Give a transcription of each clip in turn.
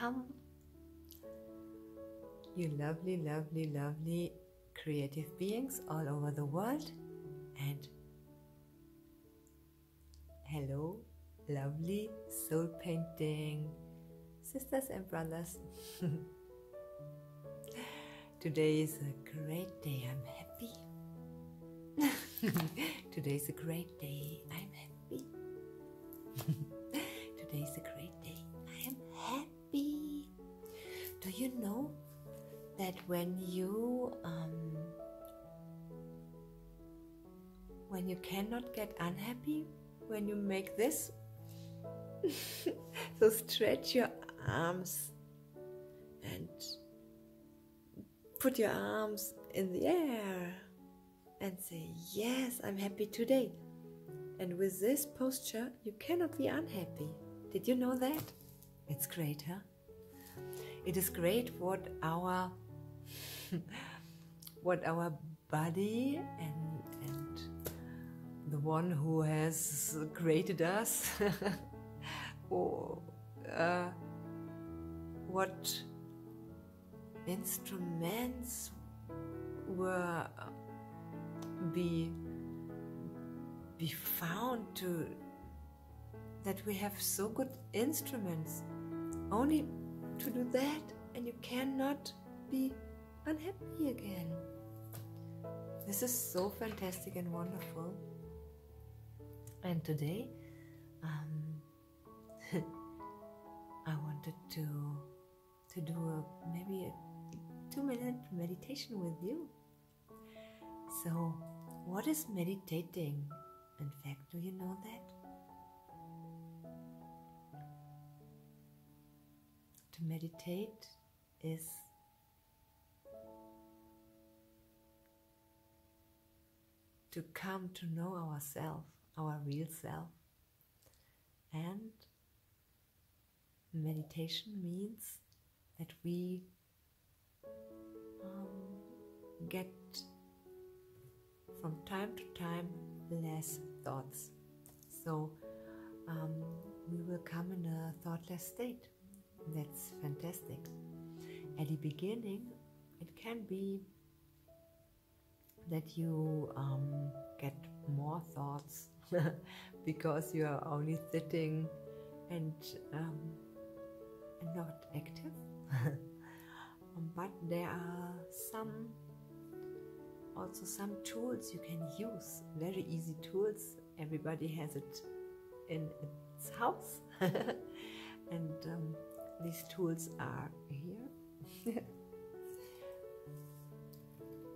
welcome, you lovely, lovely, lovely creative beings all over the world, and hello, lovely soul painting sisters and brothers. Today is a great day, I'm happy. Today is a great day, I'm happy. Today is a great day, I am happy. Do you know that when you cannot get unhappy, when you make this, so stretch your arms and put your arms in the air and say, yes, I'm happy today. And with this posture, you cannot be unhappy. Did you know that? It's great, huh? It is great what our body and the one who has created us or what instruments were be found to that we have so good instruments only to do that, and you cannot be unhappy again. This is so fantastic and wonderful. And today I wanted to do maybe a 2-minute meditation with you. So what is meditating? In fact, do you know that? To meditate is to come to know ourselves, our real self. And meditation means that we get from time to time less thoughts. So we will come in a thoughtless state. That's fantastic. At the beginning, it can be that you get more thoughts because you are only sitting and not active. But there are also some tools you can use, very easy tools. Everybody has it in its house. And these tools are here.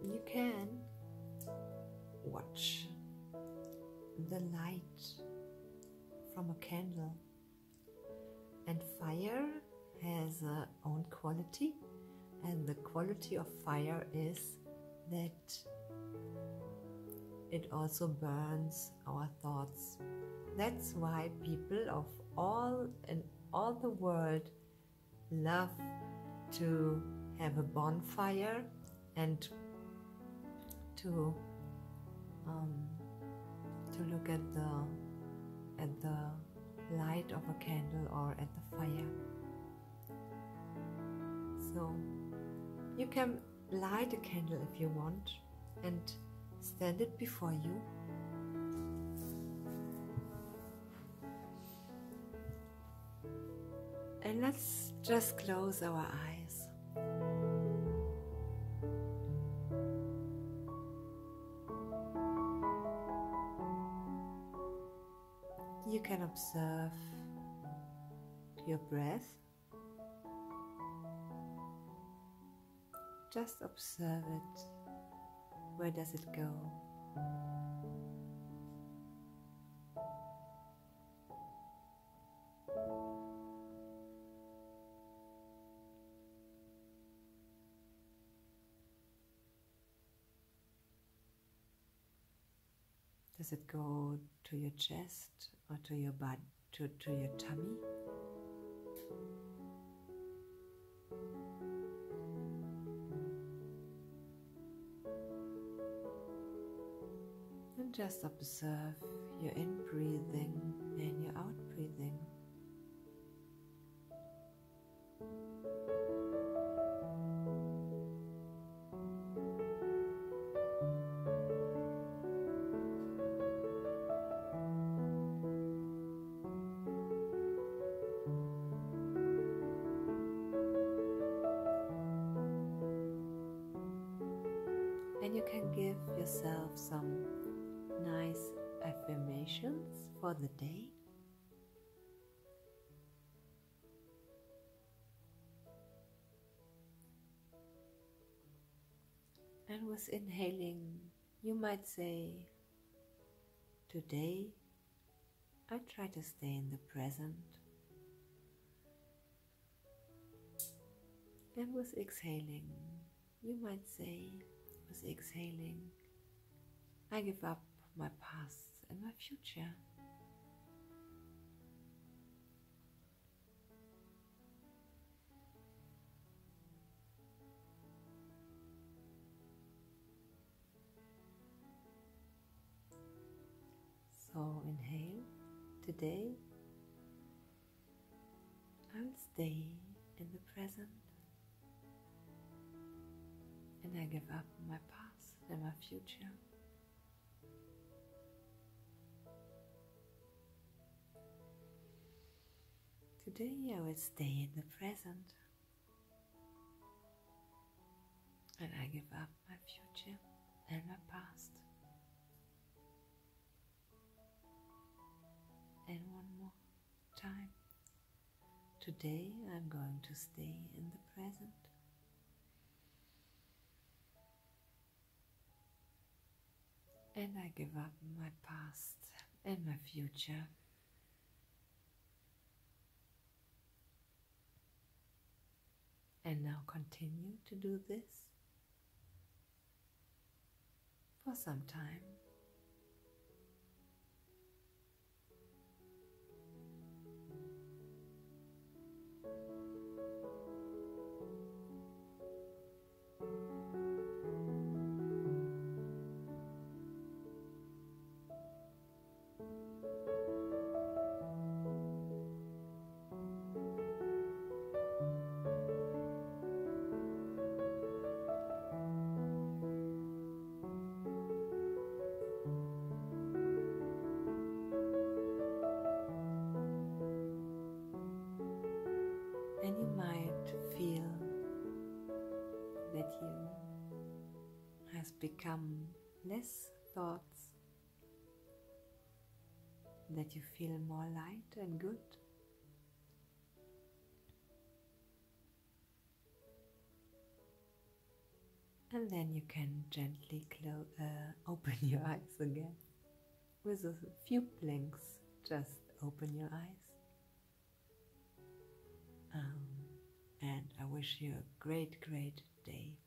You can watch the light from a candle, and fire has its own quality, and the quality of fire is that it also burns our thoughts. That's why people of all the world love to have a bonfire and to look at the light of a candle or at the fire. So you can light a candle if you want and stand it before you. And let's just close our eyes. You can observe your breath. Just observe it. Where does it go? Does it go to your chest or to your butt, to your tummy? And just observe your in-breathing and your out-breathing. give yourself some nice affirmations for the day. And with inhaling, you might say, today I try to stay in the present. And with exhaling, you might say, with exhaling, I give up my past and my future. So inhale, today I will stay in the present and I give up my past and my future. Today I will stay in the present and I give up my future and my past. And one more time. Today I'm going to stay in the present and I give up my past and my future. And now continue to do this for some time. And you might feel that you has become less thoughts, that you feel more light and good. And then you can gently open your eyes again. With a few blinks, just open your eyes. And I wish you a great, great day.